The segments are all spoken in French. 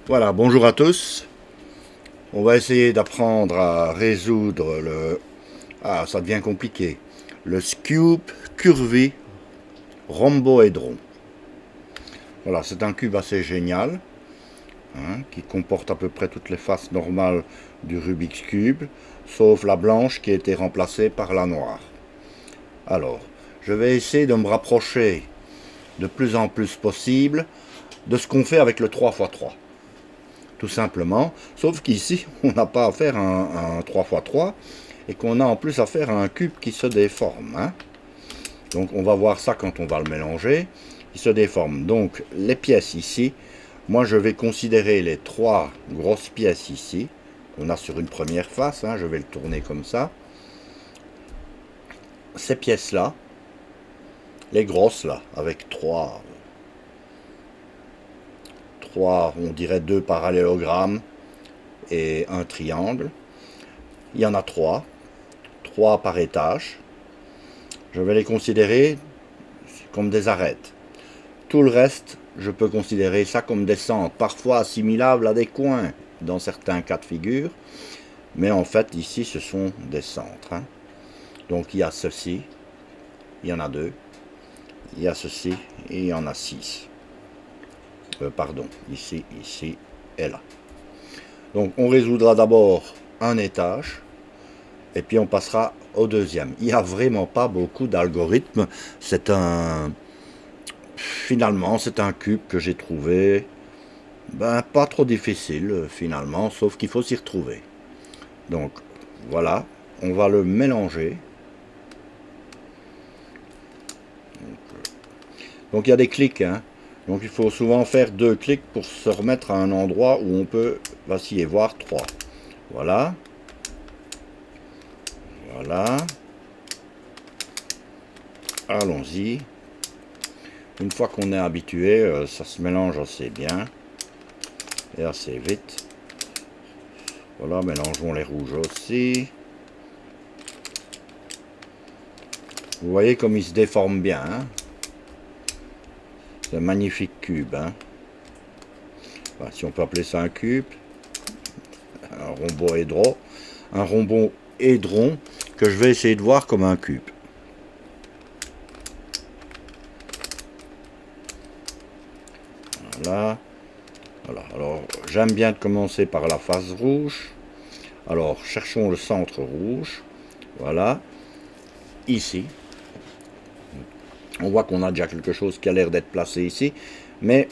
Voilà, bonjour à tous. On va essayer d'apprendre à résoudre le... Ah, ça devient compliqué. Le cube curvé rhomboédron. Voilà, c'est un cube assez génial, hein, qui comporte à peu près toutes les faces normales du Rubik's Cube, sauf la blanche qui a été remplacée par la noire. Alors, je vais essayer de me rapprocher de plus en plus possible de ce qu'on fait avec le 3x3. Tout simplement, sauf qu'ici, on n'a pas à faire un 3x3 et qu'on a en plus à faire un cube qui se déforme. Hein. Donc on va voir ça quand on va le mélanger. Il se déforme. Donc les pièces ici, moi je vais considérer les trois grosses pièces ici, qu'on a sur une première face, hein, je vais le tourner comme ça. Ces pièces-là, les grosses là, avec on dirait deux parallélogrammes et un triangle. Il y en a trois par étage. Je vais les considérer comme des arêtes. Tout le reste, je peux considérer ça comme des centres, parfois assimilables à des coins dans certains cas de figure, mais en fait ici ce sont des centres. Hein. Donc il y a ceci, il y en a deux, il y a ceci et il y en a six. Pardon, ici, ici et là. Donc on résoudra d'abord un étage, et puis on passera au deuxième. Il n'y a vraiment pas beaucoup d'algorithmes. Finalement, c'est un cube que j'ai trouvé pas trop difficile finalement, sauf qu'il faut s'y retrouver. Donc voilà, on va le mélanger. Donc il y a des clics, hein. Donc il faut souvent faire 2 clics pour se remettre à un endroit où on peut vaciller, voire 3. Voilà. Voilà. Allons-y. Une fois qu'on est habitué, ça se mélange assez bien et assez vite. Voilà, mélangeons les rouges aussi. Vous voyez comme il se déforme bien. Hein, c'est un magnifique cube. Hein. Enfin, si on peut appeler ça un cube. Un rhomboédron. Un rhomboédron que je vais essayer de voir comme un cube. Voilà. Voilà. Alors, j'aime bien commencer par la face rouge. Alors, cherchons le centre rouge. Voilà. Ici. On voit qu'on a déjà quelque chose qui a l'air d'être placé ici. Mais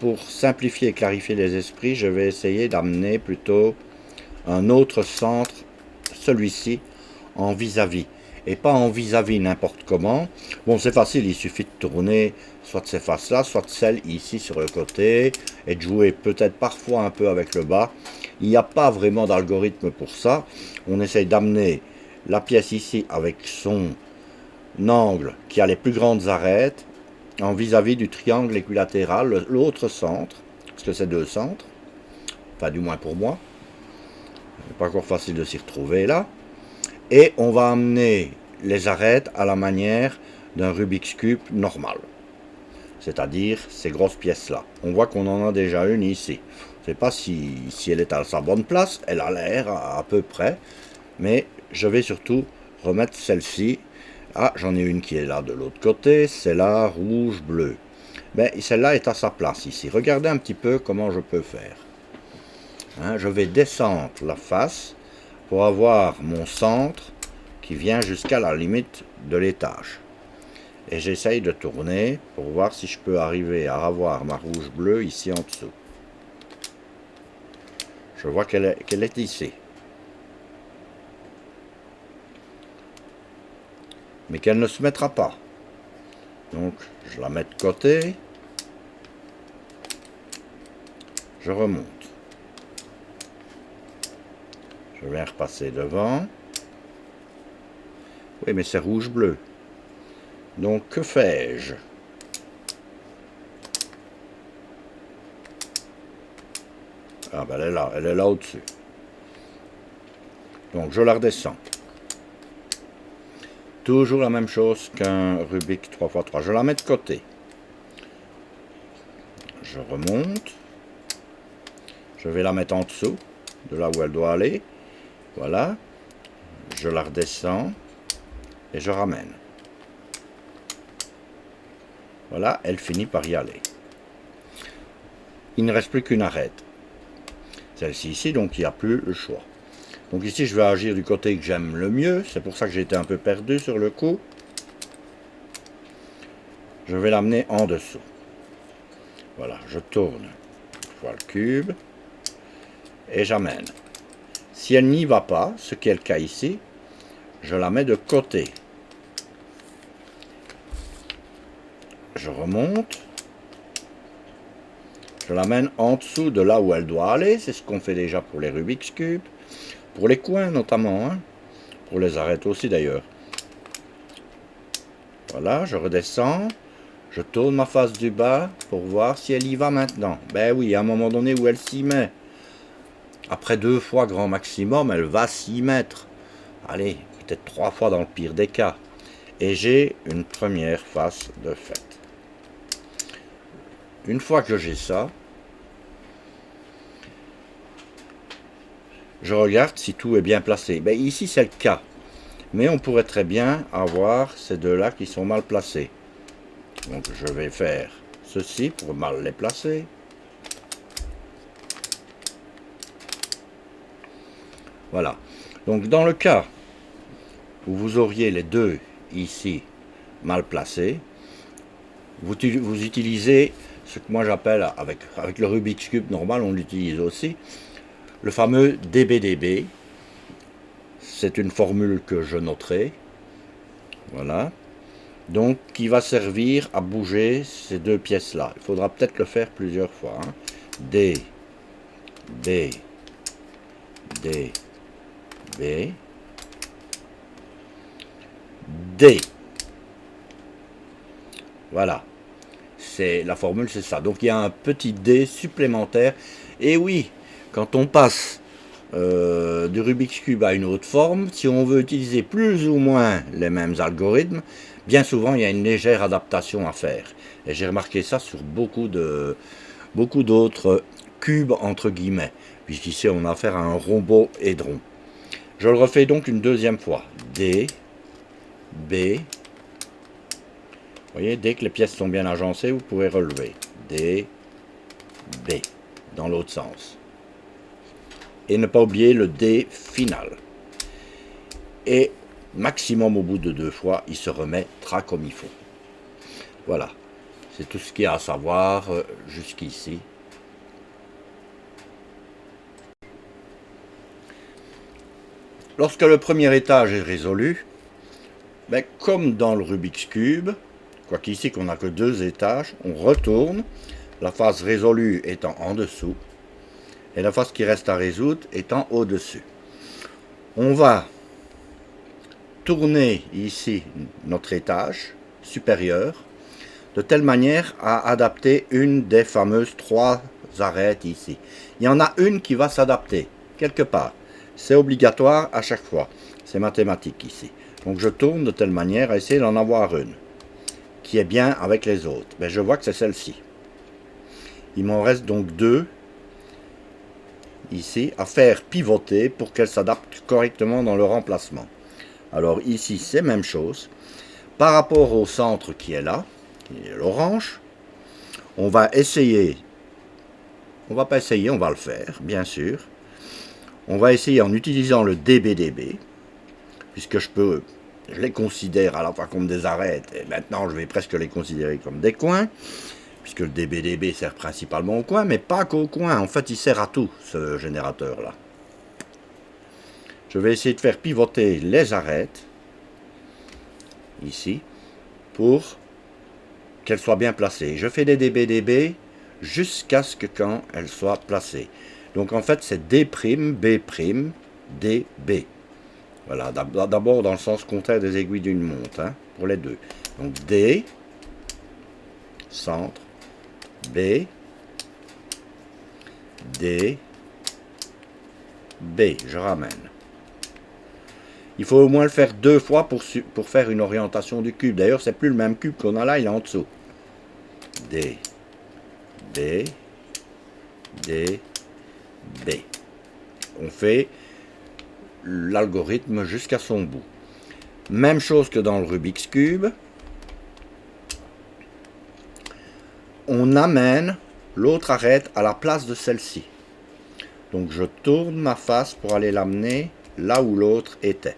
pour simplifier et clarifier les esprits, je vais essayer d'amener plutôt un autre centre, celui-ci, en vis-à-vis. Et pas en vis-à-vis n'importe comment. Bon, c'est facile, il suffit de tourner soit ces faces-là, soit celle ici sur le côté, et de jouer peut-être parfois un peu avec le bas. Il n'y a pas vraiment d'algorithme pour ça. On essaye d'amener la pièce ici avec son angle qui a les plus grandes arêtes en vis-à-vis du triangle équilatéral, l'autre centre, parce que c'est deux centres, enfin du moins pour moi. C'est pas encore facile de s'y retrouver là. Et on va amener les arêtes à la manière d'un Rubik's Cube normal. C'est-à-dire ces grosses pièces-là. On voit qu'on en a déjà une ici. Je ne sais pas si elle est à sa bonne place. Elle a l'air à peu près. Mais je vais surtout remettre celle-ci. Ah, j'en ai une qui est là de l'autre côté. C'est là, rouge, bleu. Mais celle-là est à sa place ici. Regardez un petit peu comment je peux faire. Hein, je vais descendre la face pour avoir mon centre qui vient jusqu'à la limite de l'étage. Et j'essaye de tourner pour voir si je peux arriver à avoir ma rouge bleue ici en dessous. Je vois qu'elle est ici. Mais qu'elle ne se mettra pas. Donc je la mets de côté. Je remonte. Je viens repasser devant. Oui, mais c'est rouge-bleu. Donc, que fais-je? Ah ben elle est là au-dessus. Donc, je la redescends. Toujours la même chose qu'un Rubik 3x3. Je la mets de côté. Je remonte. Je vais la mettre en dessous de là où elle doit aller. Voilà. Je la redescends et je ramène. Voilà, elle finit par y aller. Il ne reste plus qu'une arête. Celle-ci ici, donc il n'y a plus le choix. Donc ici, je vais agir du côté que j'aime le mieux. C'est pour ça que j'ai été un peu perdu sur le coup. Je vais l'amener en dessous. Voilà, je tourne une fois le cube et j'amène. Si elle n'y va pas, ce qui est le cas ici, je la mets de côté. Je remonte. Je l'amène en dessous de là où elle doit aller. C'est ce qu'on fait déjà pour les Rubik's Cube. Pour les coins notamment. Hein. Pour les arêtes aussi d'ailleurs. Voilà, je redescends. Je tourne ma face du bas pour voir si elle y va maintenant. Ben oui, à un moment donné où elle s'y met. Après 2 fois grand maximum, elle va s'y mettre. Allez, peut-être 3 fois dans le pire des cas. Et j'ai une première face de faite. Une fois que j'ai ça, je regarde si tout est bien placé. Ben ici c'est le cas. Mais on pourrait très bien avoir ces deux-là qui sont mal placés. Donc je vais faire ceci pour mal les placer. Voilà. Donc dans le cas où vous auriez les deux ici mal placés, vous utilisez ce que moi j'appelle, avec le Rubik's Cube normal, on l'utilise aussi, le fameux DBDB. C'est une formule que je noterai. Voilà. Donc, qui va servir à bouger ces deux pièces-là. Il faudra peut-être le faire plusieurs fois. Hein. D, D, D, B, D. Voilà. C'est la formule, c'est ça. Donc, il y a un petit D supplémentaire. Et oui, quand on passe du Rubik's Cube à une autre forme, si on veut utiliser plus ou moins les mêmes algorithmes, bien souvent il y a une légère adaptation à faire. Et j'ai remarqué ça sur beaucoup d'autres cubes entre guillemets, puisqu'ici on a affaire à un rhomboédron. Je le refais donc une deuxième fois. D, B. Vous voyez, dès que les pièces sont bien agencées, vous pouvez relever. D, B. Dans l'autre sens. Et ne pas oublier le D final. Et maximum au bout de 2 fois, il se remettra comme il faut. Voilà. C'est tout ce qu'il y a à savoir jusqu'ici. Lorsque le premier étage est résolu, ben, comme dans le Rubik's Cube, quoiqu'ici qu'on n'a que 2 étages, on retourne, la face résolue étant en dessous, et la face qui reste à résoudre étant au-dessus. On va tourner ici notre étage supérieur, de telle manière à adapter une des fameuses 3 arêtes ici. Il y en a une qui va s'adapter, quelque part. C'est obligatoire à chaque fois. C'est mathématique ici. Donc je tourne de telle manière à essayer d'en avoir une qui est bien avec les autres. Mais je vois que c'est celle-ci. Il m'en reste donc 2 ici à faire pivoter pour qu'elles s'adaptent correctement dans leur emplacement. Alors ici c'est même chose. Par rapport au centre qui est là, qui est l'orange, on va essayer, on va pas essayer, on va le faire bien sûr. On va essayer en utilisant le DBDB, puisque je les considère à la fois comme des arêtes, et maintenant je vais presque les considérer comme des coins, puisque le DBDB sert principalement au coin, mais pas qu'au coin, en fait il sert à tout ce générateur-là. Je vais essayer de faire pivoter les arêtes, ici, pour qu'elles soient bien placées. Je fais des DBDB jusqu'à ce que quand elles soient placées. Donc en fait c'est D', B', D, B. Voilà, d'abord dans le sens contraire des aiguilles d'une montre, hein, pour les deux. Donc D, centre, B, D, B, je ramène. Il faut au moins le faire 2 fois pour faire une orientation du cube. D'ailleurs, c'est plus le même cube qu'on a là, il est en dessous. D, B, D, B. On fait l'algorithme jusqu'à son bout. Même chose que dans le Rubik's Cube. On amène l'autre arête à la place de celle-ci. Donc je tourne ma face pour aller l'amener là où l'autre était.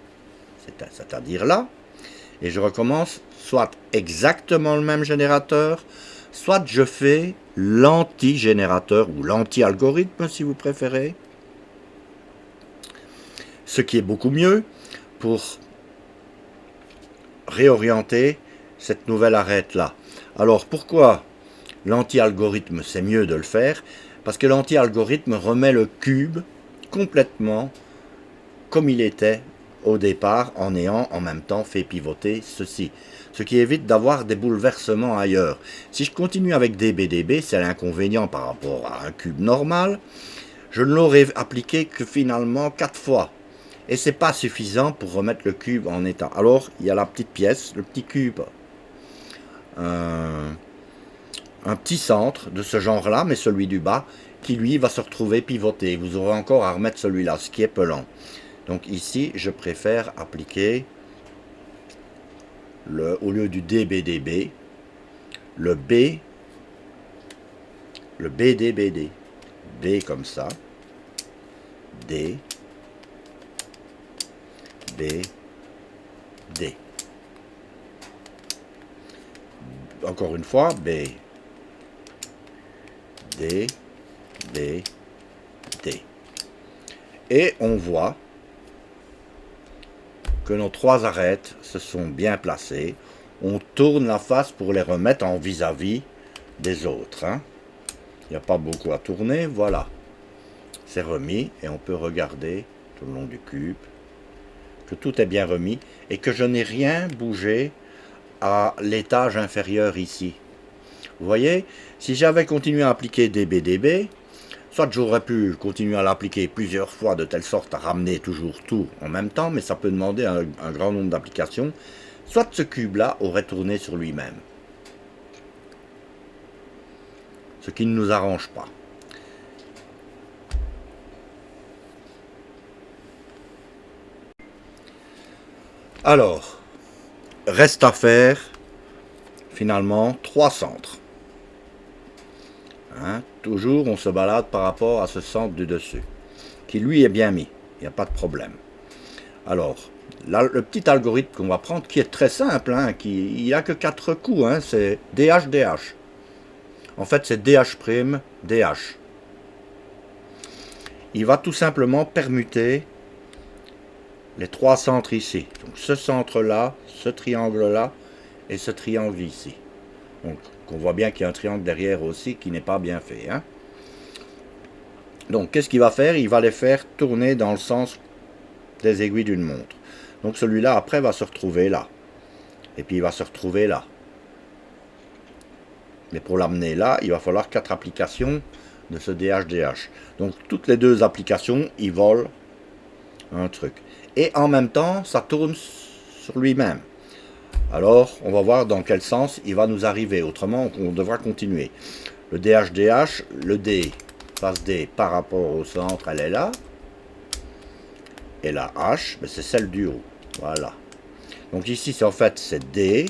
C'est-à-dire là. Et je recommence soit exactement le même générateur, soit je fais l'anti-générateur ou l'anti-algorithme si vous préférez. Ce qui est beaucoup mieux pour réorienter cette nouvelle arête là. Alors pourquoi l'anti-algorithme c'est mieux de le faire? Parce que l'anti-algorithme remet le cube complètement comme il était au départ en ayant en même temps fait pivoter ceci. Ce qui évite d'avoir des bouleversements ailleurs. Si je continue avec DBDB, c'est l'inconvénient par rapport à un cube normal. Je ne l'aurais appliqué que finalement 4 fois. Et c'est pas suffisant pour remettre le cube en état. Alors, il y a la petite pièce, le petit cube. Un petit centre de ce genre-là, mais celui du bas, qui lui va se retrouver pivoté. Vous aurez encore à remettre celui-là, ce qui est pelant. Donc ici, je préfère appliquer, au lieu du DBDB, le BDBD. B comme ça. D. B. D. Encore une fois, B. D. B. D. Et on voit que nos trois arêtes se sont bien placées. On tourne la face pour les remettre en vis-à-vis des autres. Hein. Il n'y a pas beaucoup à tourner, voilà. C'est remis et on peut regarder tout le long du cube que tout est bien remis et que je n'ai rien bougé à l'étage inférieur ici. Vous voyez, si j'avais continué à appliquer DBDB, soit j'aurais pu continuer à l'appliquer plusieurs fois de telle sorte à ramener toujours tout en même temps, mais ça peut demander un grand nombre d'applications, soit ce cube-là aurait tourné sur lui-même. Ce qui ne nous arrange pas. Alors, reste à faire finalement 3 centres. Hein, toujours on se balade par rapport à ce centre du dessus, qui lui est bien mis, il n'y a pas de problème. Alors, là, le petit algorithme qu'on va prendre, qui est très simple, hein, il n'y a que 4 coups, hein, c'est DH-DH. En fait, c'est DH'-DH. Il va tout simplement permuter les 3 centres ici. Donc ce centre-là, ce triangle-là et ce triangle ici. Donc on voit bien qu'il y a un triangle derrière aussi qui n'est pas bien fait. Hein. Donc qu'est-ce qu'il va faire? Il va les faire tourner dans le sens des aiguilles d'une montre. Donc celui-là après va se retrouver là. Et puis il va se retrouver là. Mais pour l'amener là, il va falloir 4 applications de ce DH-DH. Donc toutes les 2 applications, ils volent un truc. Et en même temps, ça tourne sur lui-même. Alors, on va voir dans quel sens il va nous arriver. Autrement, on devra continuer. Le DH-DH, le D, face D par rapport au centre, elle est là. Et la H, c'est celle du haut. Voilà. Donc ici, en fait, c'est D,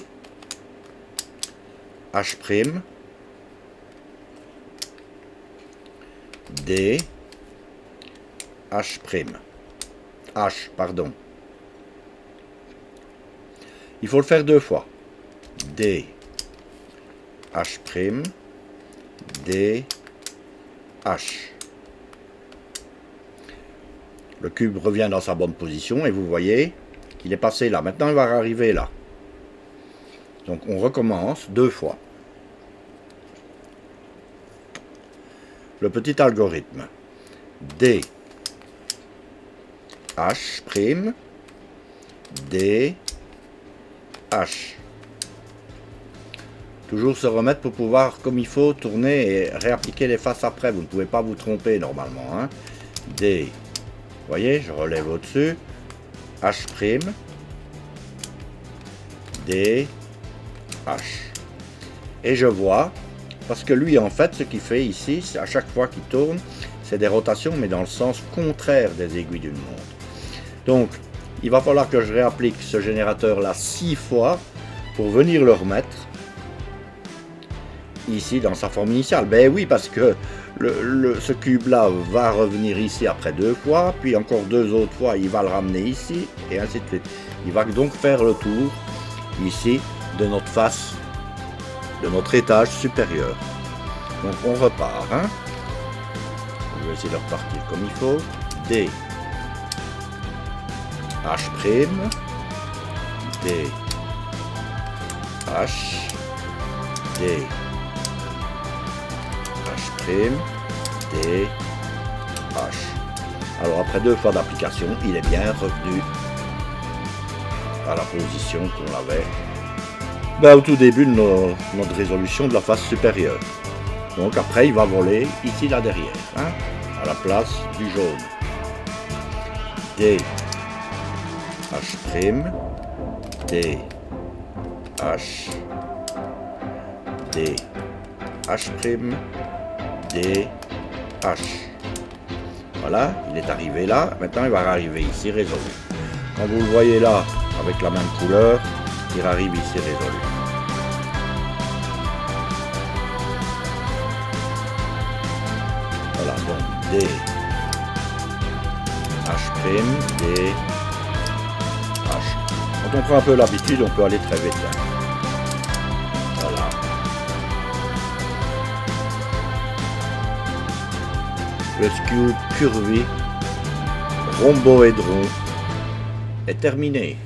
H', D, H'. H, pardon. Il faut le faire 2 fois. D, H', D, H. Le cube revient dans sa bonne position et vous voyez qu'il est passé là. Maintenant, il va arriver là. Donc, on recommence 2 fois. Le petit algorithme. D, H', D, H. Toujours se remettre pour pouvoir, comme il faut, tourner et réappliquer les faces après. Vous ne pouvez pas vous tromper normalement. Hein. D. Vous voyez, je relève au-dessus. H', D, H. Et je vois Parce que lui, en fait, ce qu'il fait ici, à chaque fois qu'il tourne, c'est des rotations, mais dans le sens contraire des aiguilles d'une montre. Donc, il va falloir que je réapplique ce générateur-là 6 fois pour venir le remettre ici dans sa forme initiale. Ben oui, parce que ce cube-là va revenir ici après 2 fois, puis encore 2 autres fois, il va le ramener ici, et ainsi de suite. Il va donc faire le tour ici de notre face, de notre étage supérieur. Donc on repart, hein. Je vais essayer de repartir comme il faut. D, H', D, H, D, H', D, H. Alors après 2 fois d'application, il est bien revenu à la position qu'on avait au tout début de notre résolution de la face supérieure. Donc après il va voler ici là derrière, hein, à la place du jaune. D, H', D, H, D, H', D, H. Voilà, il est arrivé là, maintenant il va arriver ici résolu. Quand vous le voyez là, avec la même couleur, il arrive ici résolu. Voilà, donc D, H', D, H. Quand on prend un peu l'habitude, on peut aller très vite. Hein. Voilà. Le sculpte curvé rhomboédron est terminé.